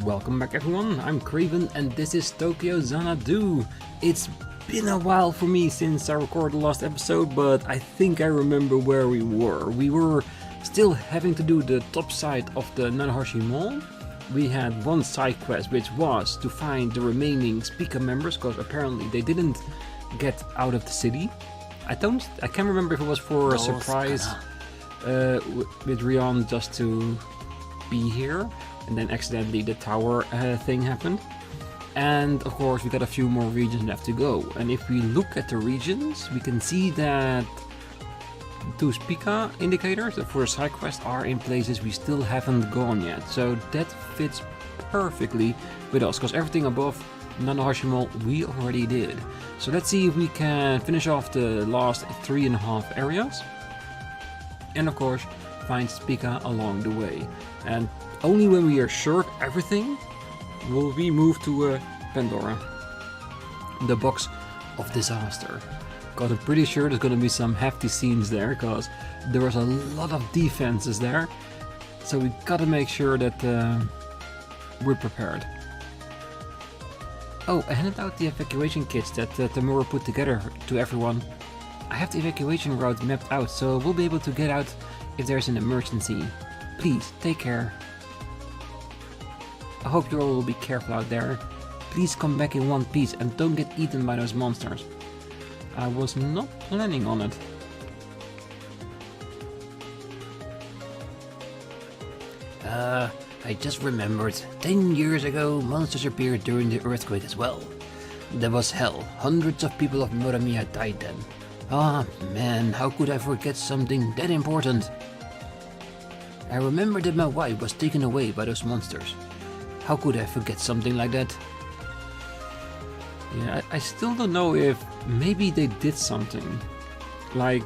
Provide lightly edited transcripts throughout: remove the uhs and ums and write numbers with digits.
Welcome back everyone, I'm Craven and this is Tokyo Xanadu. It's been a while for me since I recorded the last episode, but I think I remember where we were. We were still having to do the top side of the Nanahoshi Mall. We had one side quest which was to find the remaining Spika members, because apparently they didn't get out of the city. I can't remember if it was for a surprise with Rion just to be here, and then accidentally the tower thing happened. And of course we got a few more regions left to go, and if we look at the regions we can see that two Spika indicators for side quests are in places we still haven't gone yet, so that fits perfectly with us, because everything above Nanahoshi Mall we already did. So let's see if we can finish off the last 3.5 areas, and of course find Spika along the way. And only when we are sure of everything will we move to Pandora, the box of disaster. Because I'm pretty sure there's gonna be some hefty scenes there, because there was a lot of defenses there. So we gotta make sure that we're prepared. Oh, I handed out the evacuation kits that Tamura put together to everyone. I have the evacuation route mapped out, so we'll be able to get out if there's an emergency. Please, take care. I hope you all will be careful out there. Please come back in one piece and don't get eaten by those monsters. I was not planning on it. I just remembered, 10 years ago monsters appeared during the earthquake as well. That was hell, hundreds of people of Muramiya died then. Ah man, how could I forget something that important? I remember that my wife was taken away by those monsters. How could I forget something like that? Yeah, I still don't know if maybe they did something. Like,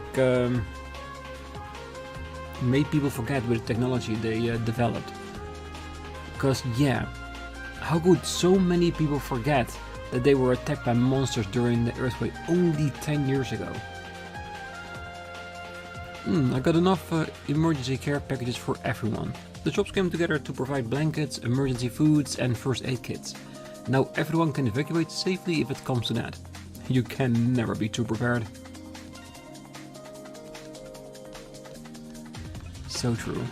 made people forget with the technology they developed. Because yeah, how could so many people forget that they were attacked by monsters during the earthquake only 10 years ago? I got enough emergency care packages for everyone. The shops came together to provide blankets, emergency foods and first aid kits. Now everyone can evacuate safely if it comes to that. You can never be too prepared. So true.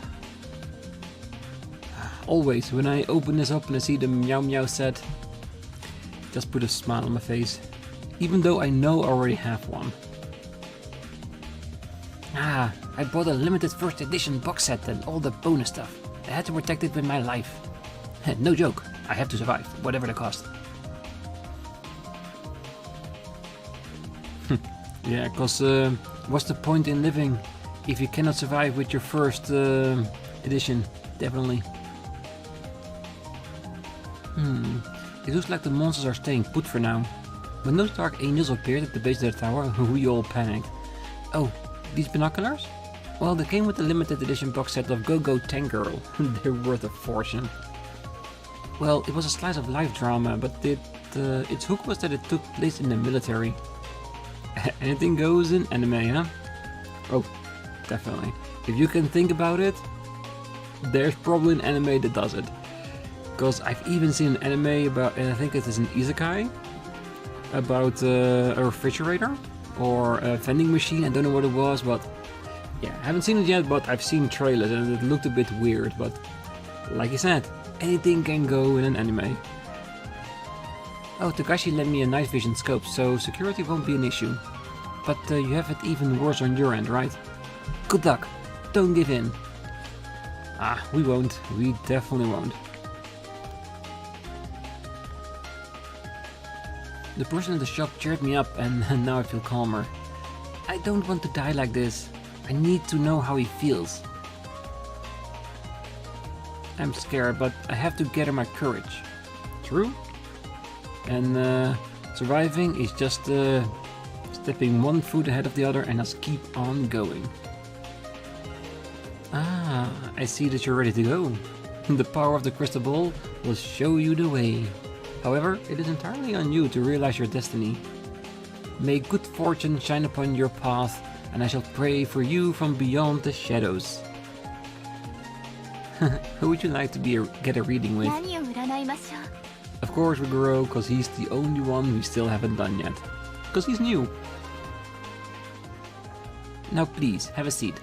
Always, when I open this up and I see the Meow Meow set, just put a smile on my face. Even though I know I already have one. Ah, I bought a limited first edition box set and all the bonus stuff. I had to protect it with my life. No joke, I have to survive, whatever the cost. Yeah, cause what's the point in living if you cannot survive with your first edition? Definitely. It looks like the monsters are staying put for now. When those dark angels appeared at the base of the tower, we all panicked. Oh, these binoculars? Well, they came with the limited edition box set of Go Go Tank Girl. They're worth a fortune. Well, it was a slice of life drama, but its hook was that it took place in the military. Anything goes in anime, huh? Oh, definitely. If you can think about it, there's probably an anime that does it. Because I've even seen an anime about, and I think it is an isekai, about a refrigerator or a vending machine. I don't know what it was, but yeah, I haven't seen it yet, but I've seen trailers and it looked a bit weird. But like you said, anything can go in an anime. Oh, Takashi lent me a night vision scope, so security won't be an issue. But you have it even worse on your end, right? Good luck. Don't give in. Ah, we won't. We definitely won't. The person in the shop cheered me up and now I feel calmer. I don't want to die like this. I need to know how he feels. I'm scared, but I have to gather my courage. True? And surviving is just stepping one foot ahead of the other and just keep on going. Ah, I see that you're ready to go. The power of the crystal ball will show you the way. However, it is entirely on you to realize your destiny. May good fortune shine upon your path, and I shall pray for you from beyond the shadows. Who would you like to get a reading with? Of course with Goro, cause he's the only one we still haven't done yet. Cause he's new. Now please, have a seat.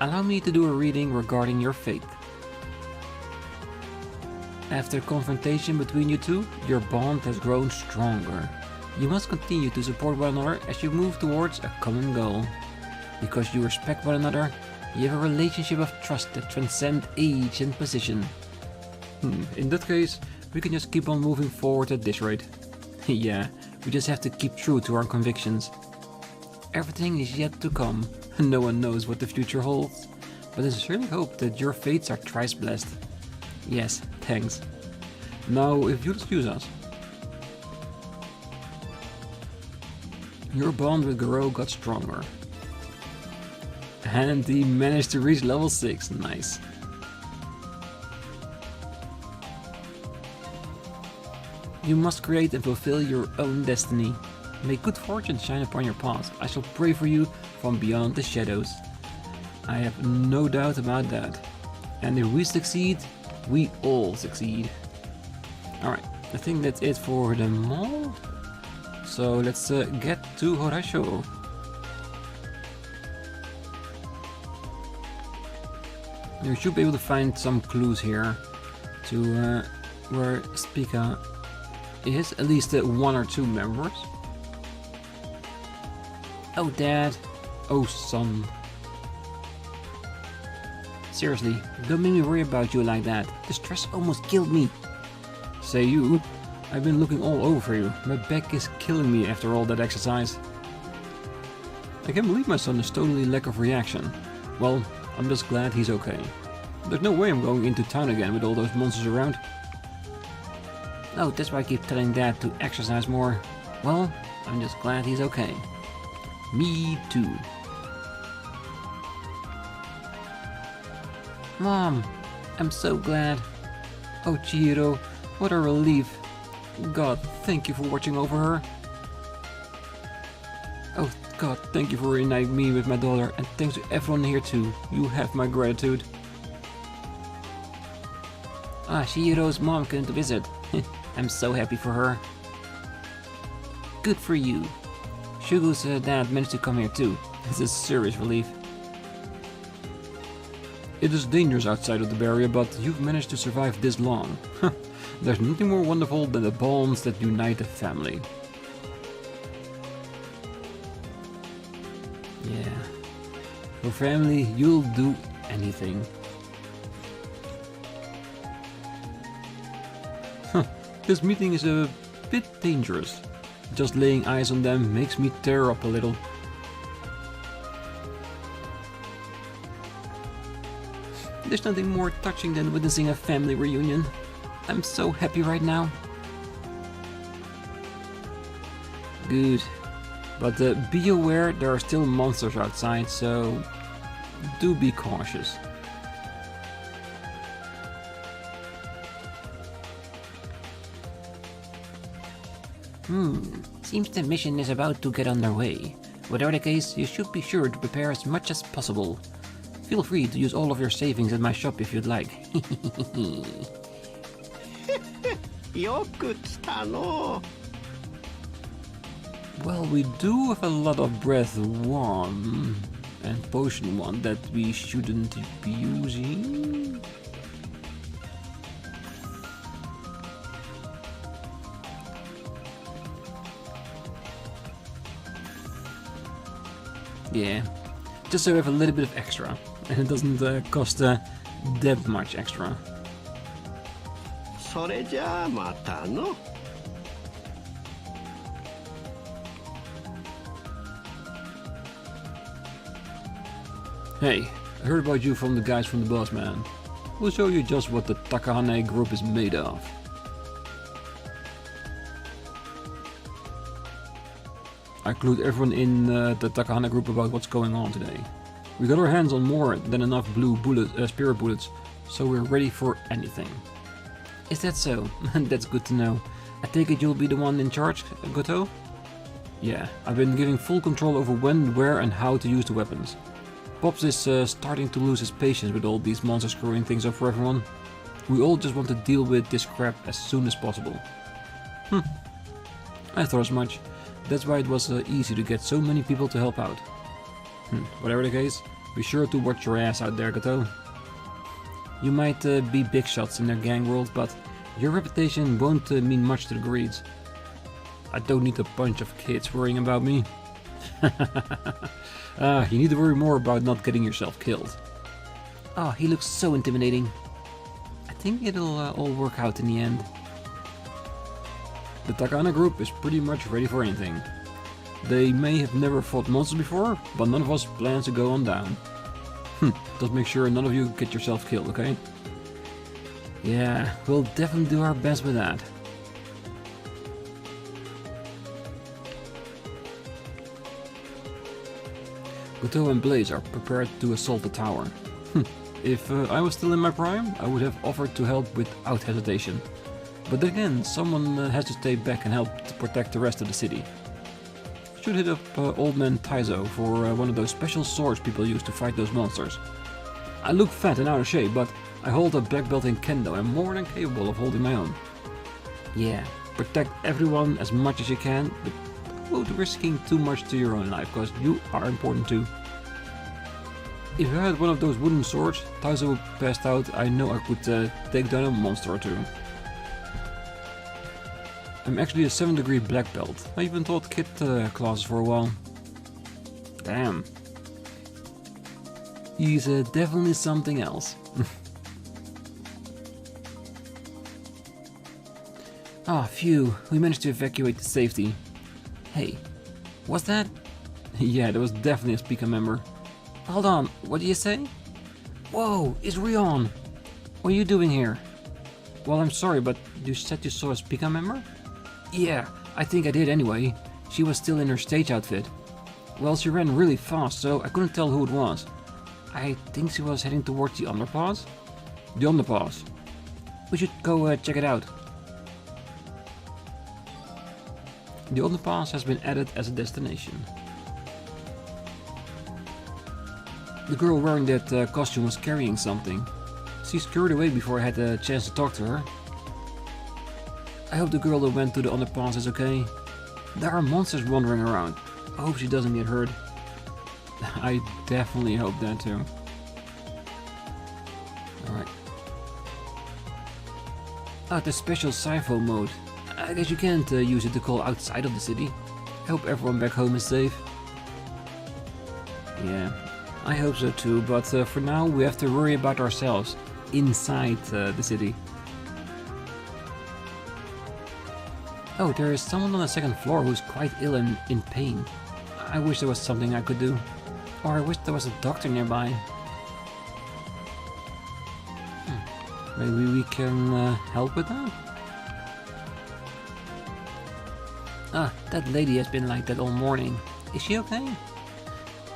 Allow me to do a reading regarding your fate. After confrontation between you two, your bond has grown stronger. You must continue to support one another as you move towards a common goal. Because you respect one another, you have a relationship of trust that transcends age and position. In that case, we can just keep on moving forward at this rate. Yeah, we just have to keep true to our convictions. Everything is yet to come, and no one knows what the future holds. But I sincerely hope that your fates are thrice blessed. Yes, thanks. Now, if you'll excuse us. Your bond with Goro got stronger. And he managed to reach level 6, nice. You must create and fulfill your own destiny. May good fortune shine upon your path. I shall pray for you from beyond the shadows. I have no doubt about that. And if we succeed, we all succeed. Alright, I think that's it for the mall. So let's get to Horasho. You should be able to find some clues here to where Spika is, at least 1 or 2 members. Oh dad, oh son. Seriously, don't make me worry about you like that. The stress almost killed me. Say you, I've been looking all over you. My back is killing me after all that exercise. I can't believe my son is totally lack of reaction. Well, I'm just glad he's okay. There's no way I'm going into town again with all those monsters around. Oh, that's why I keep telling Dad to exercise more. Well, I'm just glad he's okay. Me too. Mom, I'm so glad. Oh, Chihiro, what a relief. God, thank you for watching over her. Oh, God, thank you for reuniting me with my daughter, and thanks to everyone here too. You have my gratitude. Ah, Chihiro's mom came to visit. I'm so happy for her. Good for you. Shugo's dad managed to come here too. It's a serious relief. It is dangerous outside of the barrier, but you've managed to survive this long. There's nothing more wonderful than the bonds that unite a family. Yeah. For family, you'll do anything. This meeting is a bit dangerous. Just laying eyes on them makes me tear up a little. There's nothing more touching than witnessing a family reunion. I'm so happy right now. Good. But be aware there are still monsters outside, so do be cautious. Seems the mission is about to get underway. Whatever the case, you should be sure to prepare as much as possible. Feel free to use all of your savings at my shop if you'd like. Well, we do have a lot of Breath 1 and Potion 1 that we shouldn't be using. Yeah, just so we have a little bit of extra, and it doesn't cost that much extra. Hey, I heard about you from the guys from the Boss Man. We'll show you just what the Takahane group is made of. I clued everyone in the Takahane group about what's going on today. We got our hands on more than enough blue spirit bullets, so we're ready for anything. Is that so? That's good to know. I take it you'll be the one in charge, Goto? Yeah, I've been giving full control over when, where and how to use the weapons. Pops is starting to lose his patience with all these monsters screwing things up for everyone. We all just want to deal with this crap as soon as possible. I thought as much. That's why it was easy to get so many people to help out. Whatever the case, be sure to watch your ass out there, Kato. You might be big shots in their gang world, but your reputation won't mean much to the Greeds. I don't need a bunch of kids worrying about me. You need to worry more about not getting yourself killed. Oh, he looks so intimidating. I think it'll all work out in the end. The Takana group is pretty much ready for anything. They may have never fought monsters before, but none of us plans to go on down. Just make sure none of you get yourself killed, okay? Yeah, we'll definitely do our best with that. Goto and Blaze are prepared to assault the tower. If I was still in my prime, I would have offered to help without hesitation. But then again, someone has to stay back and help to protect the rest of the city. Should hit up Old Man Taizo for one of those special swords people use to fight those monsters. I look fat and out of shape, but I hold a black belt in Kendo and more than capable of holding my own. Yeah, protect everyone as much as you can, but without risking too much to your own life, because you are important too. If I had one of those wooden swords, Taizo passed out, I know I could take down a monster or two. I'm actually a 7th degree black belt. I even taught kid classes for a while. Damn. He's definitely something else. Ah, phew, we managed to evacuate to safety. Hey, what's that? Yeah, that was definitely a Spika member. Hold on, what do you say? Whoa, it's Rion! What are you doing here? Well, I'm sorry, but you said you saw a Spika member? Yeah, I think I did anyway. She was still in her stage outfit. Well, she ran really fast, so I couldn't tell who it was. I think she was heading towards the underpass? The underpass. We should go check it out. The underpass has been added as a destination. The girl wearing that costume was carrying something. She scurried away before I had a chance to talk to her. I hope the girl that went to the underpass is okay. There are monsters wandering around. I hope she doesn't get hurt. I definitely hope that too. Alright. Ah, the special Sipho mode. I guess you can't use it to call outside of the city. I hope everyone back home is safe. Yeah, I hope so too, but for now we have to worry about ourselves inside the city. Oh, there is someone on the 2nd floor who's quite ill and in pain. I wish there was something I could do. Or I wish there was a doctor nearby. Maybe we can help with that? Ah, that lady has been like that all morning. Is she okay?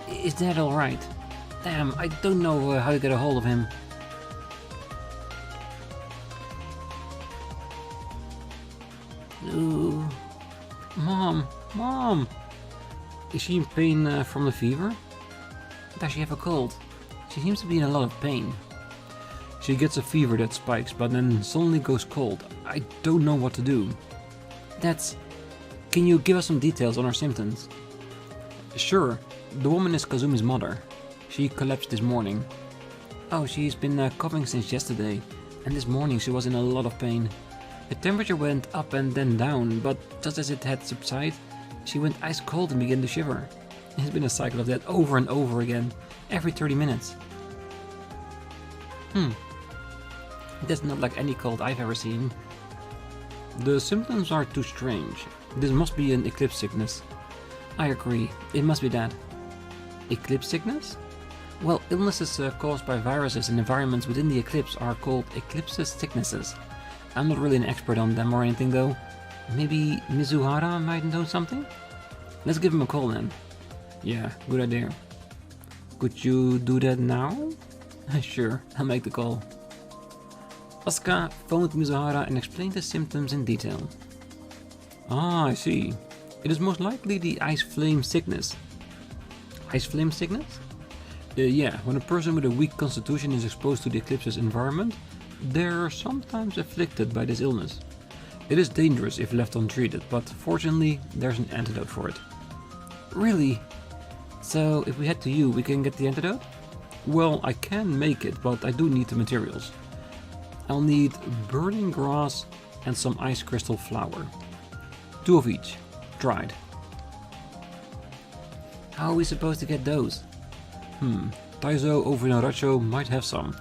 Is that alright? Damn, I don't know how to get a hold of him. Ooh. Mom! Is she in pain from the fever? Does she have a cold? She seems to be in a lot of pain. She gets a fever that spikes, but then suddenly goes cold. I don't know what to do. Can you give us some details on her symptoms? Sure. The woman is Kazumi's mother. She collapsed this morning. Oh, she's been coughing since yesterday, and this morning she was in a lot of pain. The temperature went up and then down, but just as it had subsided, she went ice cold and began to shiver. It's been a cycle of that over and over again, every 30 minutes. That's not like any cold I've ever seen. The symptoms are too strange. This must be an eclipse sickness. I agree, it must be that. Eclipse sickness? Well, illnesses caused by viruses in environments within the eclipse are called eclipse sicknesses. I'm not really an expert on them or anything though. Maybe Mizuhara might know something? Let's give him a call then. Yeah, good idea. Could you do that now? Sure, I'll make the call. Asuka phoned Mizuhara and explained the symptoms in detail. Ah, I see. It is most likely the ice flame sickness. Ice flame sickness? Yeah, when a person with a weak constitution is exposed to the eclipse's environment, They're sometimes afflicted by this illness. It is dangerous if left untreated, but fortunately there's an antidote for it. Really? So if we head to you, we can get the antidote? Well, I can make it, but I do need the materials. I'll need burning grass and some ice crystal flour. 2 of each, dried. How are we supposed to get those? Taizo over in Aracho might have some.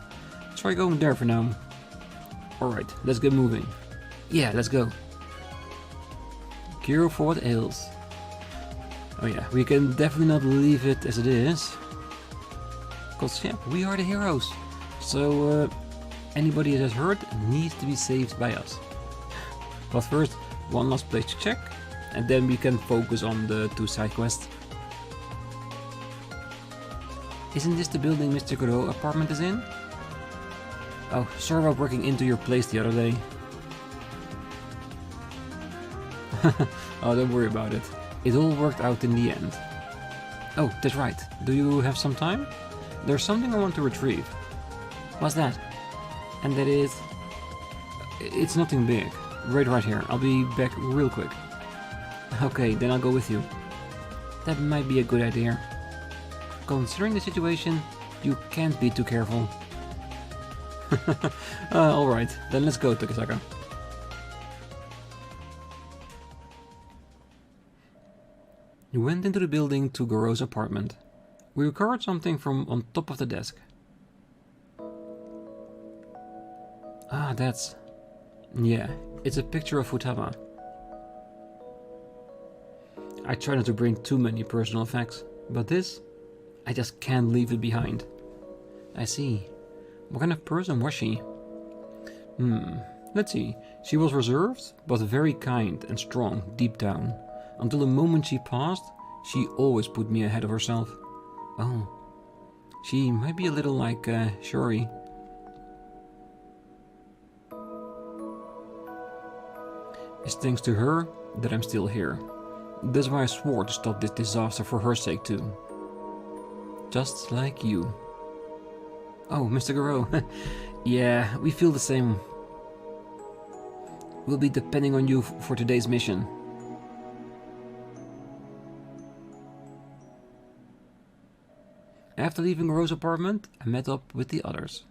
Try going there for now. Alright, let's get moving. Yeah, let's go. Cure for what ails. Oh yeah, we can definitely not leave it as it is. Because yeah, we are the heroes. So anybody that is hurt needs to be saved by us. But first, one last place to check. And then we can focus on the 2 side quests. Isn't this the building Mr. Goro apartment is in? Oh, sorry about breaking into your place the other day. Oh, don't worry about it. It all worked out in the end. Oh, that's right. Do you have some time? There's something I want to retrieve. What's that? And that is... It's nothing big. Right here. I'll be back real quick. Okay, then I'll go with you. That might be a good idea. Considering the situation, you can't be too careful. Alright, then let's go, Tokisaka. You went into the building to Goro's apartment. We recovered something from on top of the desk. Ah, that's... Yeah, it's a picture of Futaba. I try not to bring too many personal effects, but this, I just can't leave it behind. I see. What kind of person was she? Let's see. She was reserved, but very kind and strong deep down. Until the moment she passed, she always put me ahead of herself. Oh. She might be a little like Shuri. It's thanks to her that I'm still here. That's why I swore to stop this disaster for her sake too. Just like you. Oh, Mr. Goro. Yeah, we feel the same. We'll be depending on you for today's mission. After leaving Goro's apartment, I met up with the others.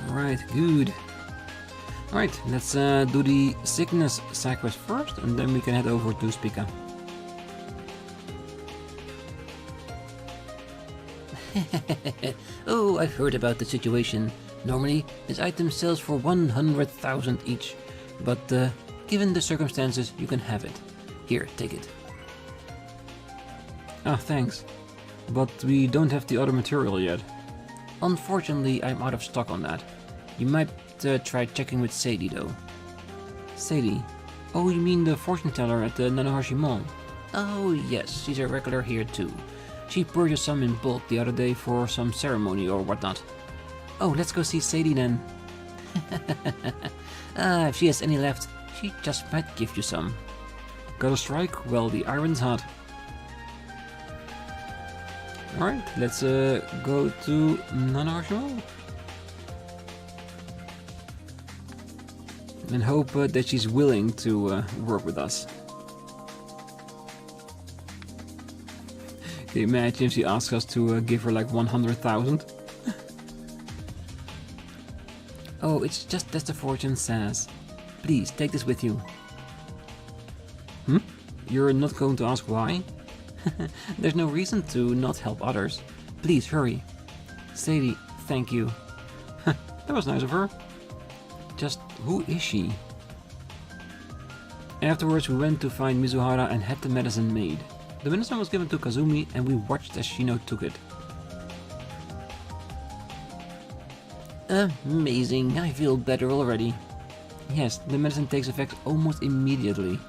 Alright, good. Alright, let's do the sickness side quest first, and then we can head over to Spika. Oh, I've heard about the situation. Normally, this item sells for 100,000 each, but given the circumstances, you can have it. Here, take it. Ah, thanks. But we don't have the other material yet. Unfortunately, I'm out of stock on that. You might try checking with Sadie, though. Sadie? Oh, you mean the fortune teller at the Nanohashi Mall? Oh, yes, she's a regular here, too. She purchased some in bulk the other day for some ceremony or whatnot. Oh, let's go see Sadie then. If she has any left, she just might give you some. Got a strike? Well, the iron's hot. Alright, let's go to Nanohashi Mall. And hope that she's willing to work with us. Can you imagine if she asks us to give her like 100,000? Oh, it's just as the fortune says. Please, take this with you. You're not going to ask why? There's no reason to not help others. Please, hurry. Sadie, thank you. That was nice of her. Just, who is she? Afterwards, we went to find Mizuhara and had the medicine made. The medicine was given to Kazumi and we watched as Shino took it. Amazing, I feel better already. Yes, the medicine takes effect almost immediately.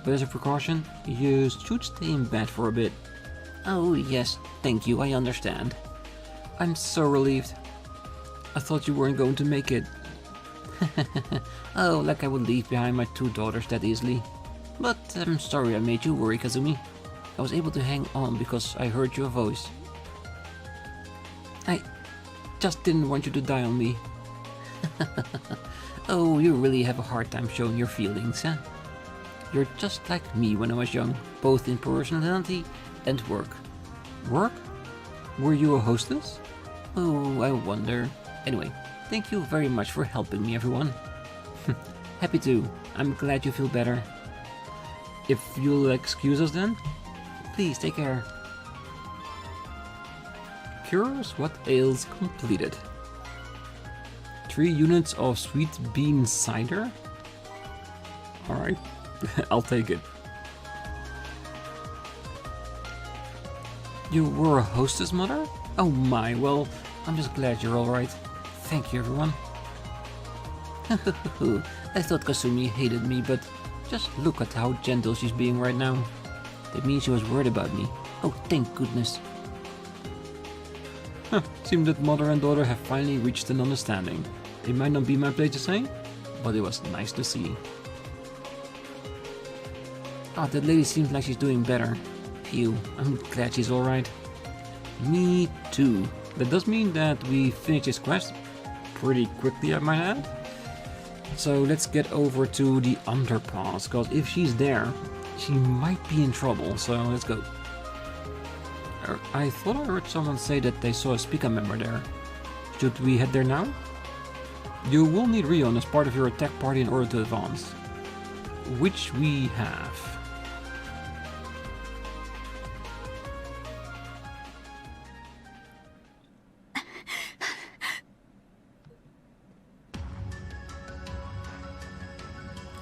But as a precaution, you should stay in bed for a bit. Oh yes, thank you, I understand. I'm so relieved. I thought you weren't going to make it. Oh, like I would leave behind my 2 daughters that easily. But I'm sorry I made you worry, Kazumi. I was able to hang on because I heard your voice. I just didn't want you to die on me. Oh, you really have a hard time showing your feelings, huh? You're just like me when I was young, both in personality and work. Work? Were you a hostess? Oh, I wonder. Anyway, thank you very much for helping me, everyone. Happy to. I'm glad you feel better. If you'll excuse us then, please take care. Cures what ails completed. 3 units of sweet bean cider? Alright, I'll take it. You were a hostess, Mother? Oh my, well, I'm just glad you're alright. Thank you, everyone. I thought Kasumi hated me, but just look at how gentle she's being right now. That means she was worried about me. Oh, thank goodness. Seems that mother and daughter have finally reached an understanding. It might not be my place to say, but it was nice to see. Ah, that lady seems like she's doing better. Phew, I'm glad she's alright. Me too. That does mean that we finished this quest pretty quickly, I might add. So let's get over to the underpass, because if she's there, she might be in trouble, so let's go. I thought I heard someone say that they saw a Spika member there. Should we head there now? You will need Rion as part of your attack party in order to advance. Which we have.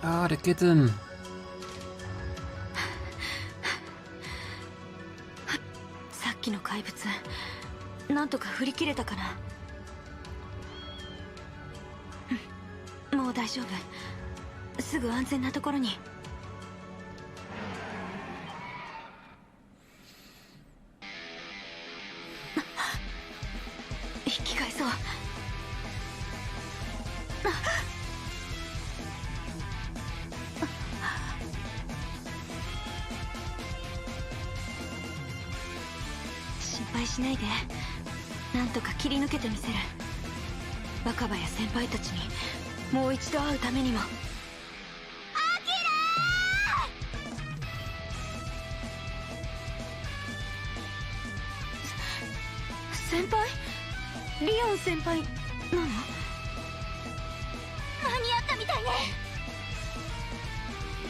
Ah, the kitten.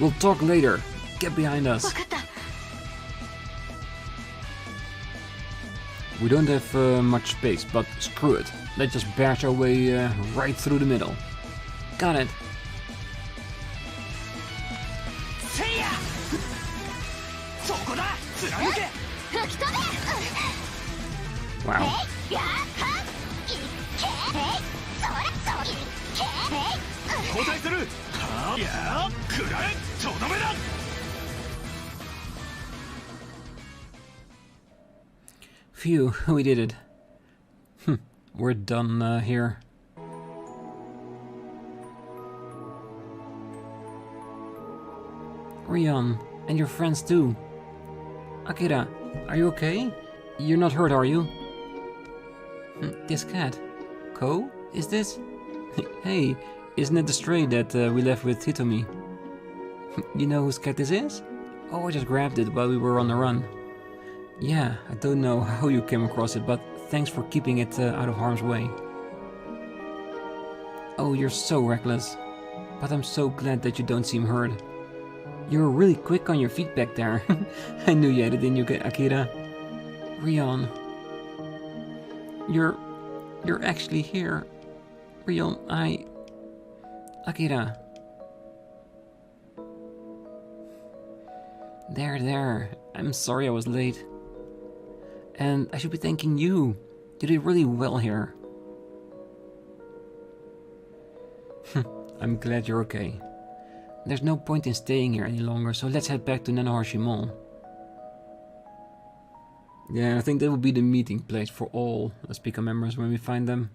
We'll talk later. Get behind us. We don't have much space, but screw it. Let's just bash our way right through the middle. Got it. Wow. Phew, we did it. We're done here. Rion, and your friends too. Akira, are you okay? You're not hurt, are you? This cat. Kou, is this? Hey, isn't it the stray that we left with Hitomi? You know whose cat this is? Oh, I just grabbed it while we were on the run. Yeah, I don't know how you came across it, but thanks for keeping it out of harm's way. Oh, you're so reckless. But I'm so glad that you don't seem hurt. You're really quick on your feet back there. I knew you had it in you, Akira. Rion. You're actually here. Rion, Akira. There. I'm sorry I was late. And I should be thanking you. You did really well here. I'm glad you're okay. There's no point in staying here any longer, so let's head back to Nanohashi Mall. Yeah, I think that will be the meeting place for all the Spika members when we find them.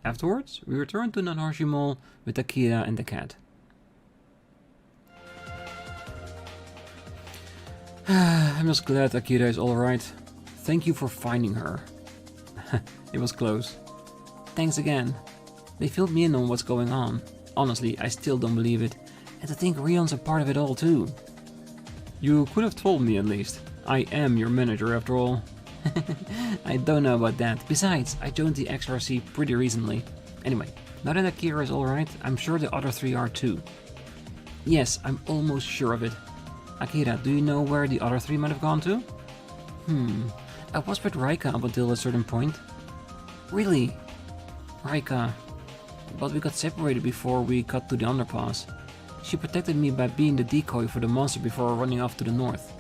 Afterwards, we return to Nanohashi Mall with Akira and the cat. I'm just glad Akira is alright. Thank you for finding her. It was close. Thanks again. They filled me in on what's going on. Honestly, I still don't believe it. And to think Rion's a part of it all too. You could have told me at least. I am your manager after all. I don't know about that. Besides, I joined the XRC pretty recently. Anyway, now that Akira is alright, I'm sure the other three are too. Yes, I'm almost sure of it. Akira, do you know where the other three might have gone to? I was with Raika up until a certain point. Really? Raika. But we got separated before we got to the underpass. She protected me by being the decoy for the monster before running off to the north.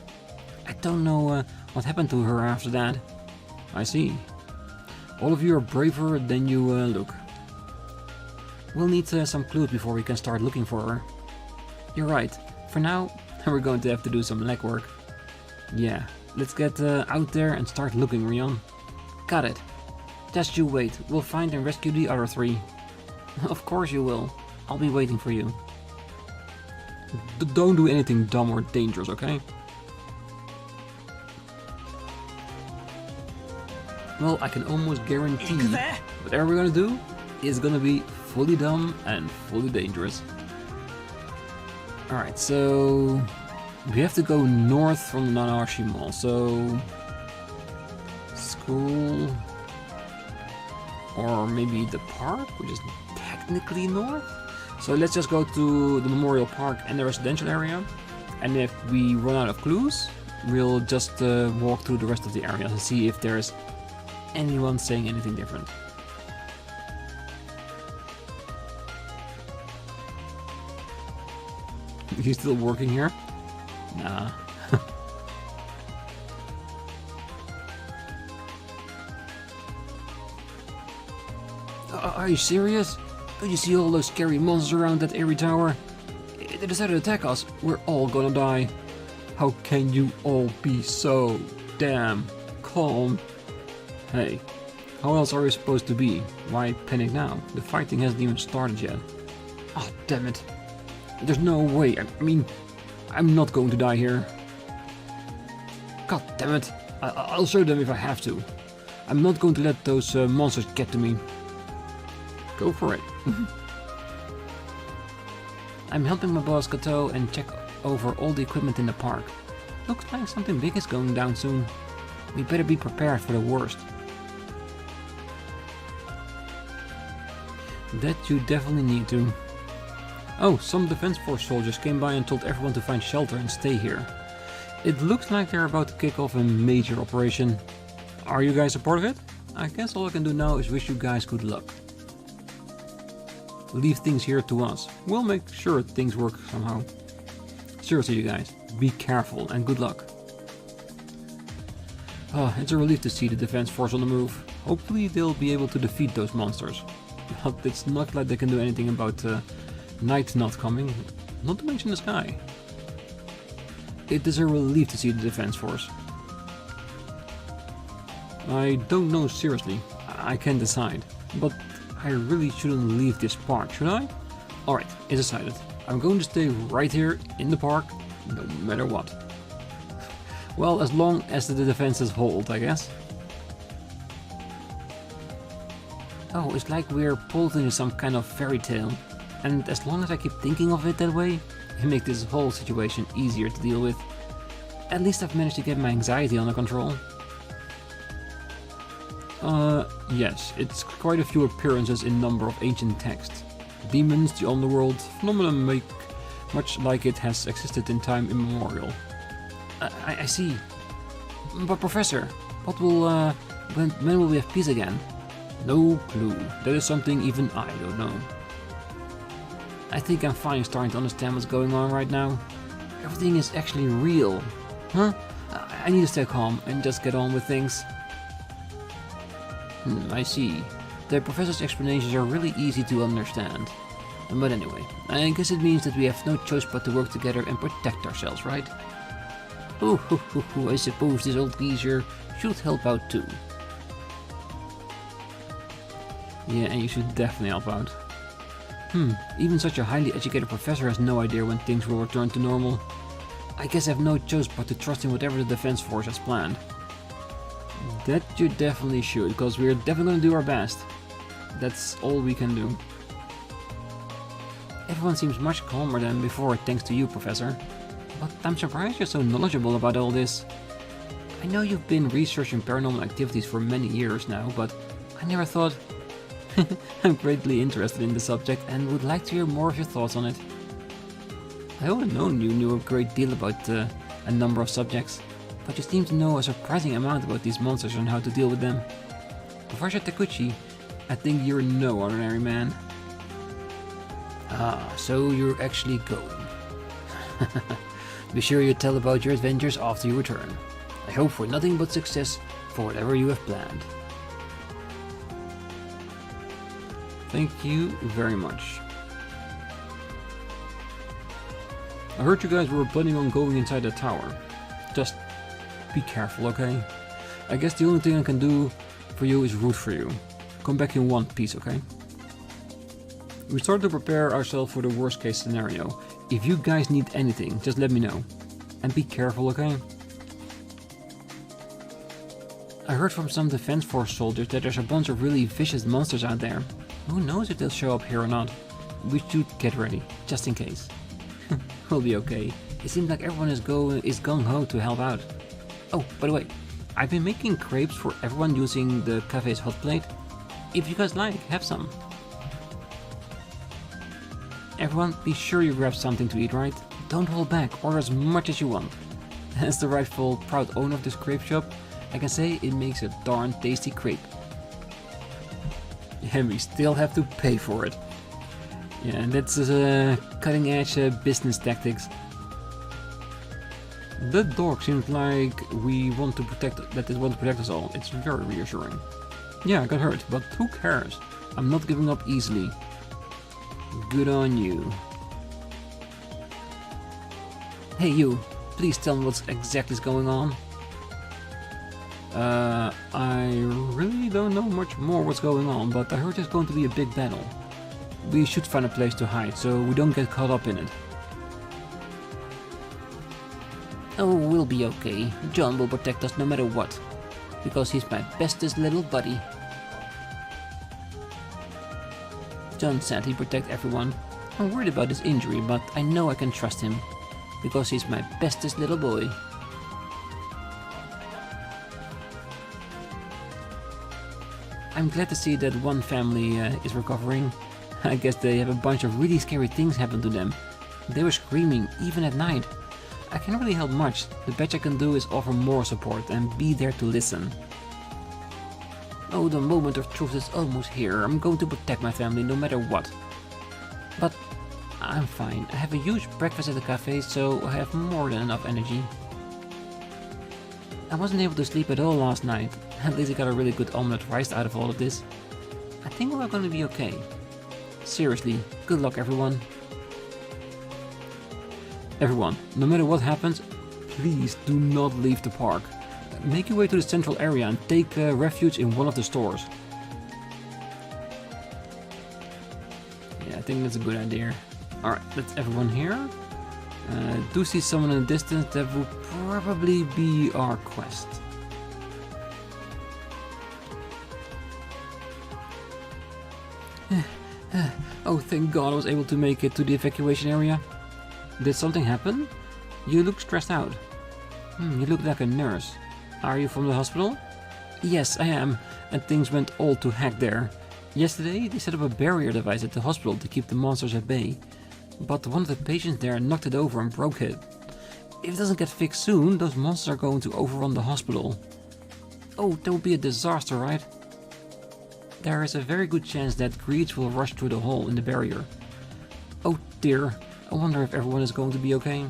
I don't know what happened to her after that. I see. All of you are braver than you look. We'll need some clues before we can start looking for her. You're right. For now, we're going to have to do some legwork. Yeah, let's get out there and start looking, Rion. Got it. Just you wait. We'll find and rescue the other three. Of course you will. I'll be waiting for you. Don't do anything dumb or dangerous, okay? Well, I can almost guarantee whatever we're gonna do is gonna be fully dumb and fully dangerous. Alright, so we have to go north from the Nanahashi Mall, so school, or maybe the park, which is technically north. So let's just go to the Memorial Park and the residential area, and if we run out of clues, we'll just walk through the rest of the area and see if there's anyone saying anything different. He's still working here? Nah. Are you serious? Don't you see all those scary monsters around that airy tower? They decided to attack us. We're all gonna die. How can you all be so damn calm? Hey, how else are we supposed to be? Why panic now? The fighting hasn't even started yet. Oh, damn it. There's no way. I mean, I'm not going to die here. God damn it. I'll show them if I have to. I'm not going to let those monsters get to me. Go for it. I'm helping my boss Kato and check over all the equipment in the park. Looks like something big is going down soon. We better be prepared for the worst. That you definitely need to. Oh, some Defense Force soldiers came by and told everyone to find shelter and stay here. It looks like they're about to kick off a major operation. Are you guys a part of it? I guess all I can do now is wish you guys good luck. Leave things here to us. We'll make sure things work somehow. Seriously, you guys, be careful and good luck. Oh, it's a relief to see the Defense Force on the move. Hopefully they'll be able to defeat those monsters. But it's not like they can do anything about night not coming, not to mention the sky. It is a relief to see the Defense Force. I don't know, seriously. I can't decide. But I really shouldn't leave this park, should I? Alright, it's decided. I'm going to stay right here in the park, no matter what. Well, as long as the defenses hold, I guess. Oh, it's like we're pulled into some kind of fairy tale. And as long as I keep thinking of it that way, it makes this whole situation easier to deal with. At least I've managed to get my anxiety under control. Yes, it's quite a few appearances in number of ancient texts. Demons, the underworld, phenomena make much like it has existed in time immemorial. I see. But Professor, what will, when will we have peace again? No clue. That is something even I don't know. I think I'm finally starting to understand what's going on right now. Everything is actually real. Huh? I need to stay calm and just get on with things. I see. The professor's explanations are really easy to understand. But anyway, I guess it means that we have no choice but to work together and protect ourselves, right? I suppose this old geezer should help out too. Yeah, and you should definitely help out. Even such a highly educated professor has no idea when things will return to normal. I guess I have no choice but to trust in whatever the Defense Force has planned. That you definitely should, because we're definitely going to do our best. That's all we can do. Everyone seems much calmer than before thanks to you, Professor. But I'm surprised you're so knowledgeable about all this. I know you've been researching paranormal activities for many years now, but I never thought... I'm greatly interested in the subject and would like to hear more of your thoughts on it. I would have known you knew a great deal about a number of subjects, but you seem to know a surprising amount about these monsters and how to deal with them. Professor Takuchi, I think you're no ordinary man. Ah, so you're actually going. Be sure you tell about your adventures after you return. I hope for nothing but success for whatever you have planned. Thank you very much. I heard you guys were planning on going inside the tower. Just be careful, okay? I guess the only thing I can do for you is root for you. Come back in one piece, okay? We start to prepare ourselves for the worst case scenario. If you guys need anything, just let me know. And be careful, okay? I heard from some Defense Force soldiers that there's a bunch of really vicious monsters out there. Who knows if they'll show up here or not? We should get ready, just in case. We'll be okay. It seems like everyone is gung-ho to help out. Oh, by the way, I've been making crepes for everyone using the cafe's hot plate. If you guys like, have some. Everyone, be sure you grab something to eat, right? Don't hold back, order as much as you want. As the rightful proud owner of this crepe shop, I can say it makes a darn tasty crepe. And we still have to pay for it. Yeah, and that's cutting edge business tactics. That dog seems like we want to protect us all. It's very reassuring. Yeah, I got hurt, but who cares? I'm not giving up easily. Good on you. Hey you, please tell me what's exactly going on. I really don't know much more what's going on, but I heard there's going to be a big battle. We should find a place to hide, so we don't get caught up in it. Oh, we'll be okay. John will protect us no matter what. Because he's my bestest little buddy. John said he'd protect everyone. I'm worried about his injury, but I know I can trust him. Because he's my bestest little boy. I'm glad to see that one family is recovering. I guess they have a bunch of really scary things happen to them. They were screaming, even at night. I can't really help much. The best I can do is offer more support and be there to listen. Oh, the moment of truth is almost here. I'm going to protect my family no matter what. But I'm fine. I have a huge breakfast at the cafe, so I have more than enough energy. I wasn't able to sleep at all last night. At least I got a really good omelette rice out of all of this. I think we're going to be okay. Seriously, good luck everyone. Everyone, no matter what happens, please do not leave the park. Make your way to the central area and take refuge in one of the stores. Yeah, I think that's a good idea. Alright, that's everyone here. Do see someone in the distance. That will probably be our quest. Oh, thank God I was able to make it to the evacuation area. Did something happen? You look stressed out. You look like a nurse. Are you from the hospital? Yes, I am, and things went all to heck there. Yesterday, they set up a barrier device at the hospital to keep the monsters at bay. But one of the patients there knocked it over and broke it. If it doesn't get fixed soon, those monsters are going to overrun the hospital. Oh, that would be a disaster, right? There is a very good chance that greeds will rush through the hole in the barrier. Oh dear, I wonder if everyone is going to be okay.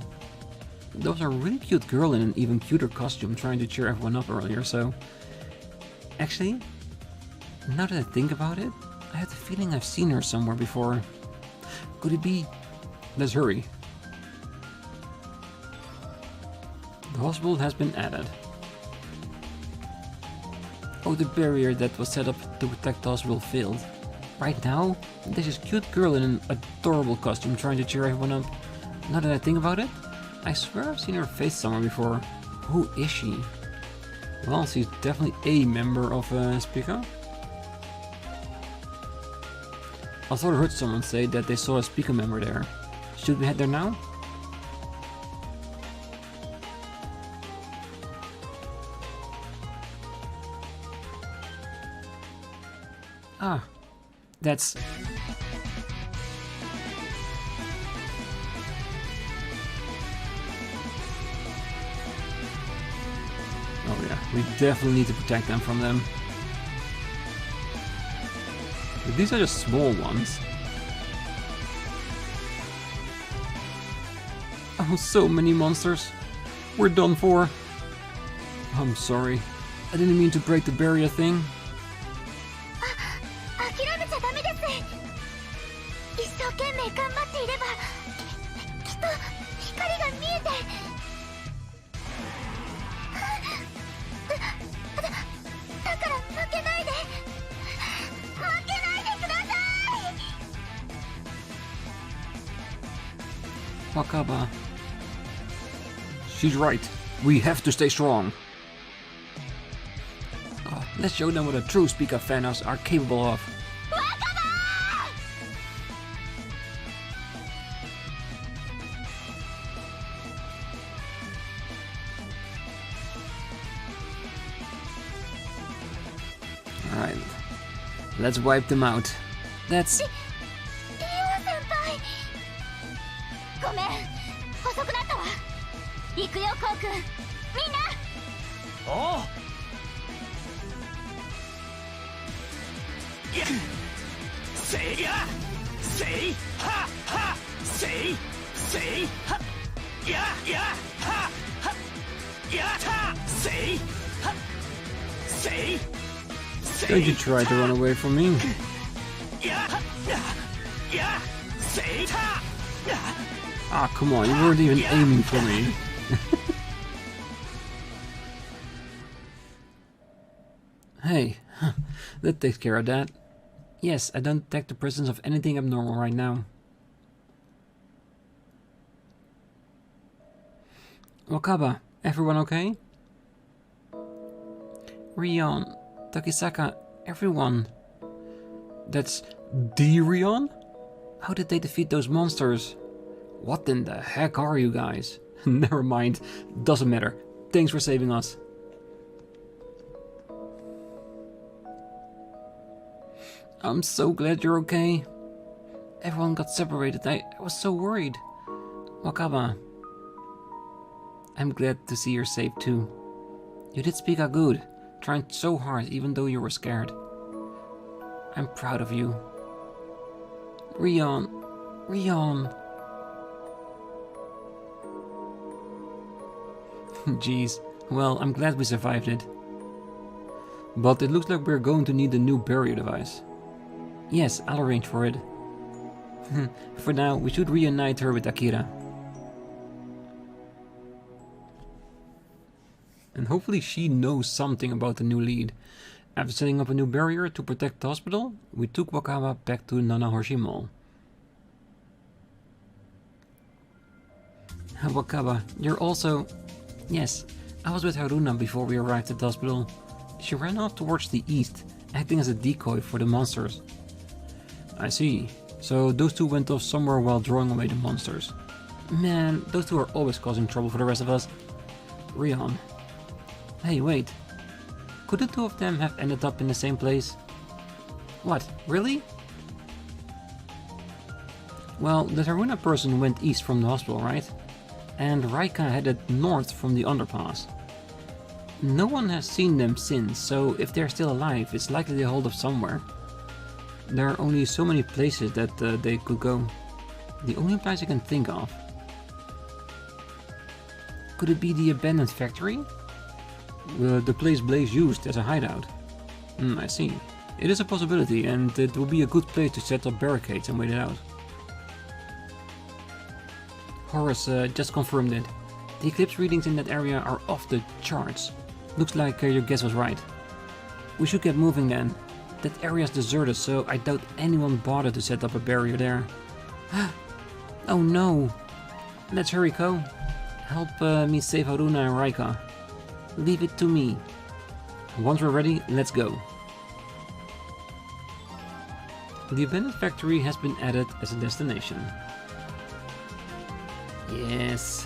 There was a really cute girl in an even cuter costume trying to cheer everyone up earlier, so... Actually, now that I think about it, I have the feeling I've seen her somewhere before. Could it be... Let's hurry. The hospital has been added. Oh, the barrier that was set up to protect the hospital failed. Right now, there's this cute girl in an adorable costume trying to cheer everyone up. Now that I think about it, I swear I've seen her face somewhere before. Who is she? Well, she's definitely a member of Spika. I thought I heard someone say that they saw a Spika member there. Should we head there now? Ah, that's... Oh yeah, we definitely need to protect them from them. But these are just small ones. Oh, so many monsters. We're done for. I'm sorry. I didn't mean to break the barrier thing. Wakaba. She's right. We have to stay strong. Oh, let's show them what a true Spika fanos are capable of. Alright. Let's wipe them out. That's... Oh! Say ya! Say ha ha! Say ha! Ya ya ha ha! Ya ha! Say ha! Say! Don't you try to run away from me. Ya ya! Say ha! Ah, come on, you weren't even aiming for me. Hey, that takes care of that. Yes, I don't detect the presence of anything abnormal right now. Wakaba, everyone okay? Rion, Tokisaka, everyone. That's the Rion? How did they defeat those monsters? What in the heck are you guys? Never mind, doesn't matter. Thanks for saving us. I'm so glad you're okay. Everyone got separated. I was so worried. Wakaba, I'm glad to see you're safe too. You did speak out good, trying so hard even though you were scared. I'm proud of you. Rion. Jeez, well, I'm glad we survived it. But it looks like we're going to need a new barrier device. Yes, I'll arrange for it. For now, we should reunite her with Akira. And hopefully she knows something about the new lead. After setting up a new barrier to protect the hospital, we took Wakaba back to Nanahoshi Mall. Wakaba, you're also... Yes, I was with Haruna before we arrived at the hospital. She ran off towards the east, acting as a decoy for the monsters. I see. So those two went off somewhere while drawing away the monsters. Man, those two are always causing trouble for the rest of us. Rion. Hey, wait. Could the two of them have ended up in the same place? What, really? Well, the Haruna person went east from the hospital, right? And Raika headed north from the underpass. No one has seen them since, so if they're still alive, it's likely they hold up somewhere. There are only so many places that they could go. The only place I can think of. Could it be the abandoned factory? The place Blaze used as a hideout. I see. It is a possibility, and it will be a good place to set up barricades and wait it out. Horace just confirmed it. The Eclipse readings in that area are off the charts. Looks like your guess was right. We should get moving then. That area is deserted, so I doubt anyone bothered to set up a barrier there. Oh no! Let's hurry, Kou. Help me save Haruna and Raika. Leave it to me. Once we're ready, let's go. The abandoned factory has been added as a destination. Yes.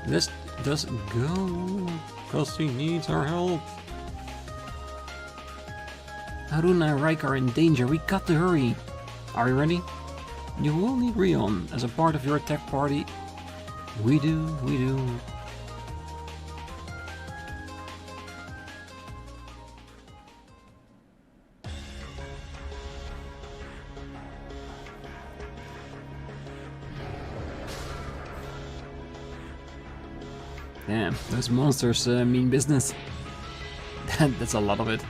Let's just go, cause he needs our help. Haruna and Raika are in danger, we got to hurry. Are you ready? You will need Rion as a part of your attack party. We do. Damn, those monsters mean business. That's a lot of it.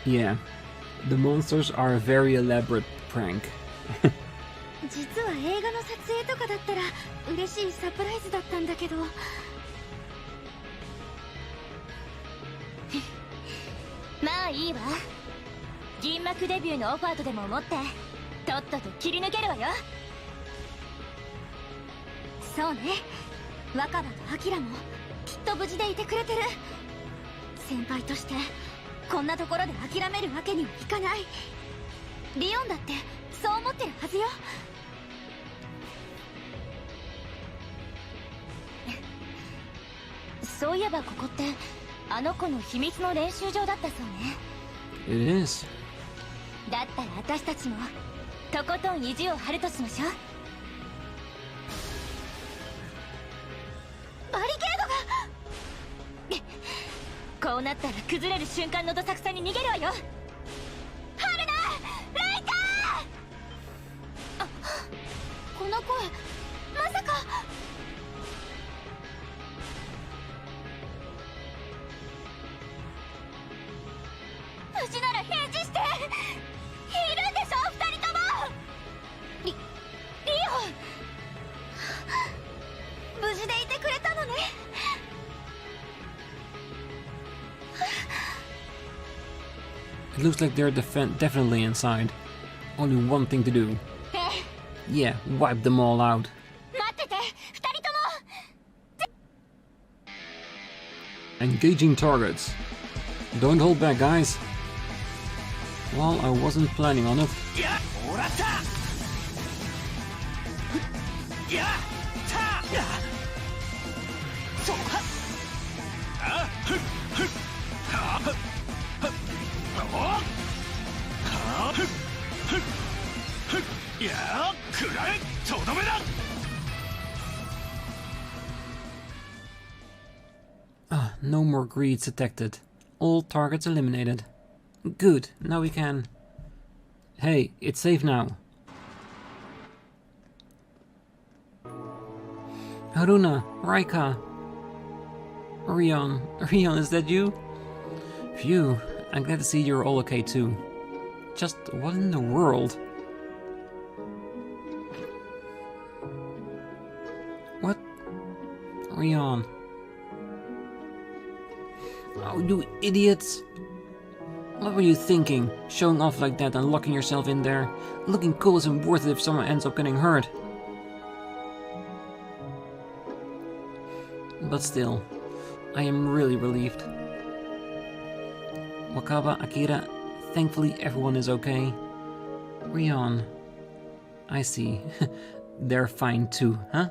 Yeah, the monsters are a very elaborate prank. 実は映画の撮影とかだったら嬉しいサプライズだったんだけど。まあいいわ。銀幕デビューのオファーとでも思ってとっとと切り抜けるわよ。そうね。若葉とアキラもきっと無事でいてくれてる。先輩としてこんなところで諦めるわけにはいかない。リオンだってそう思ってるはずよ。そういえばここってあの子の秘密の練習場だったそうね。It is. だったら私たちもとことん意地を張るとしましょう。バリケードがこうなったら崩れる瞬間のどさくさに逃げるわよ。春菜、ライカー。この声まさか。無事なら返事して。いるんでしょ二人とも。リオン無事でいてくれたのね。It looks like they're definitely inside. Only one thing to do. Yeah, wipe them all out. 待ってて、二人とも。 Engaging targets. Don't hold back, guys. Well, I wasn't planning on it. No more greeds detected. All targets eliminated. Good, now we can. Hey, it's safe now. Haruna, Raika. Rion, is that you? Phew, I'm glad to see you're all okay too. Just what in the world? What? Rion. Oh, you idiots! What were you thinking? Showing off like that and locking yourself in there? Looking cool isn't worth it if someone ends up getting hurt. But still, I am really relieved. Wakaba, Akira, thankfully everyone is okay. Rion, I see. They're fine too, huh?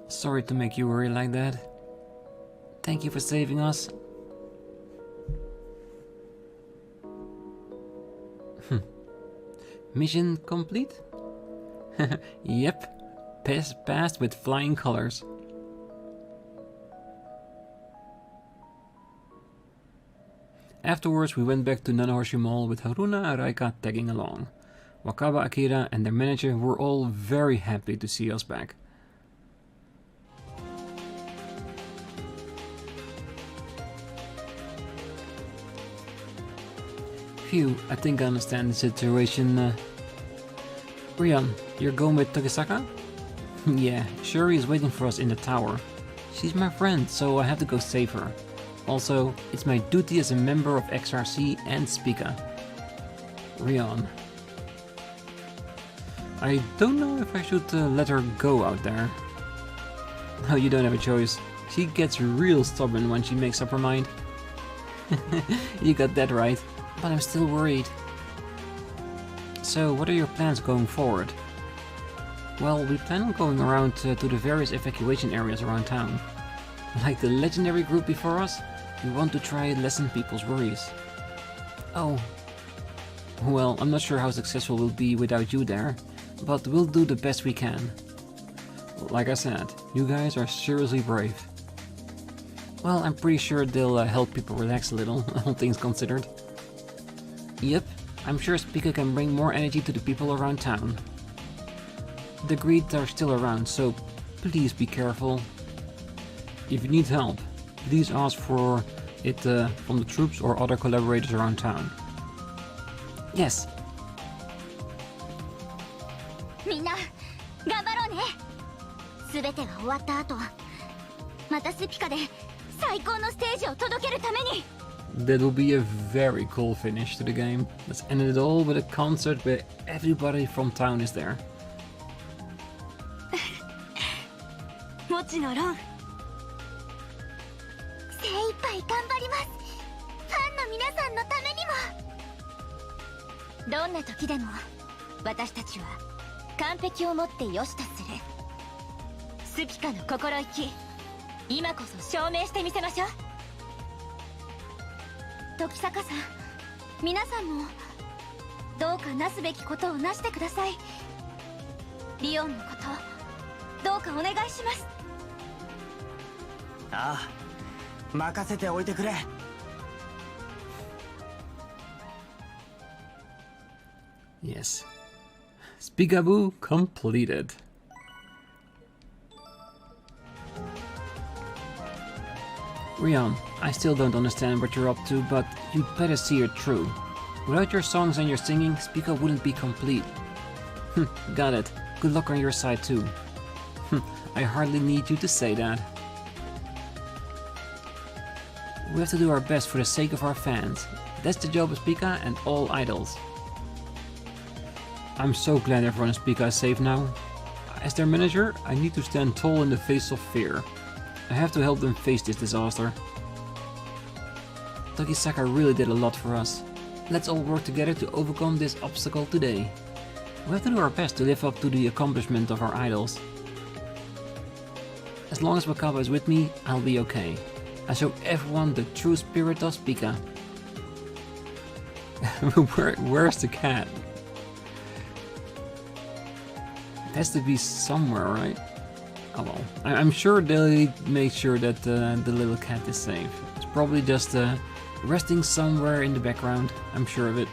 Sorry to make you worry like that. Thank you for saving us. Mission complete? Yep, passed with flying colors. Afterwards, we went back to Nanahoshi Mall with Haruna and Raika tagging along. Wakaba, Akira and their manager were all very happy to see us back. Phew, I think I understand the situation. Rion, you're going with Tokisaka? Yeah, Shuri is waiting for us in the tower. She's my friend, so I have to go save her. Also, it's my duty as a member of XRC and Spika. Rion. I don't know if I should let her go out there. No, you don't have a choice. She gets real stubborn when she makes up her mind. You got that right, but I'm still worried. So, what are your plans going forward? Well, we plan on going around to the various evacuation areas around town. Like the legendary group before us, we want to try and lessen people's worries. Oh. Well, I'm not sure how successful we'll be without you there, but we'll do the best we can. Like I said, you guys are seriously brave. Well, I'm pretty sure they'll help people relax a little, all things considered. Yep, I'm sure Spika can bring more energy to the people around town. The Greeds are still around, so please be careful. If you need help, please ask for it from the troops or other collaborators around town. Yes. みんな頑張ろうね。すべてが終わった後、またスピカで最高のステージを届けるために。That will be a very cool finish to the game. Let's end it all with a concert where everybody from town is there. もちのろん。精一杯頑張ります。ファンの皆さんのためにも。どんな時でも私たちは完璧をもって良しとする。スピカの心意気、今こそ証明してみせましょう。時坂さん、皆さんもどうかなすべきことをなしてください。リオンのことどうかお願いします。ああ、任せておいてくれ。Yes. Spikaboo completed. Rion, I still don't understand what you're up to, but you'd better see it through. Without your songs and your singing, Spika wouldn't be complete. Got it. Good luck on your side too. I hardly need you to say that. We have to do our best for the sake of our fans. That's the job of Spika and all idols. I'm so glad everyone in Spika is safe now. As their manager, I need to stand tall in the face of fear. I have to help them face this disaster. Tokisaka really did a lot for us. Let's all work together to overcome this obstacle today. We have to do our best to live up to the accomplishment of our idols. As long as Wakaba is with me, I'll be okay. I show everyone the true spirit of Spika. Where's the cat? It has to be somewhere, right? Oh well, I'm sure they'll make sure that the little cat is safe. It's probably just resting somewhere in the background, I'm sure of it.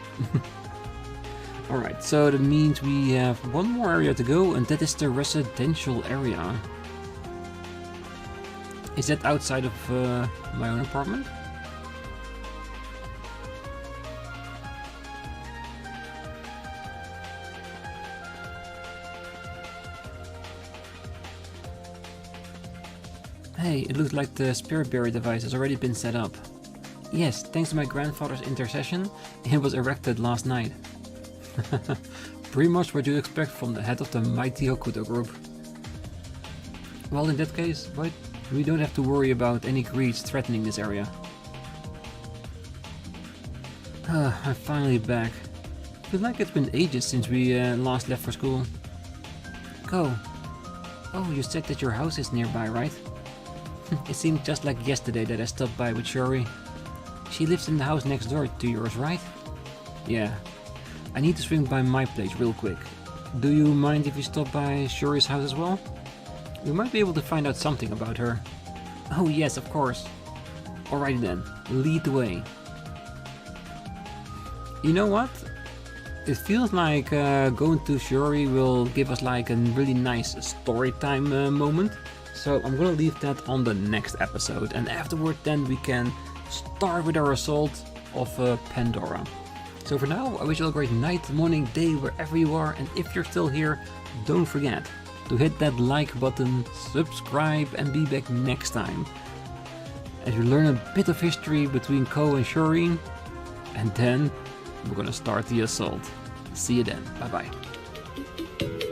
Alright, so that means we have one more area to go, and that is the residential area. Is that outside of my own apartment? Hey, it looks like the spirit berry device has already been set up. Yes, thanks to my grandfather's intercession, it was erected last night. Pretty much what you'd expect from the head of the mighty Hokuto group. Well, in that case, we don't have to worry about any greeds threatening this area. I'm finally back. I feel like it's been ages since we last left for school. Kou. Oh, you said that your house is nearby, right? It seemed just like yesterday that I stopped by with Shuri. She lives in the house next door to yours, right? Yeah. I need to swing by my place real quick. Do you mind if you stop by Shuri's house as well? We might be able to find out something about her. Oh yes, of course. Alright then, lead the way. You know what? It feels like going to Shuri will give us like a really nice story time moment. So I'm gonna leave that on the next episode, and afterward then we can start with our assault of Pandora. So for now, I wish you all a great night, morning, day, wherever you are, and if you're still here, don't forget to hit that like button, subscribe, and be back next time as we learn a bit of history between Kou and Shoreen, and then we're gonna start the assault. See you then. Bye bye.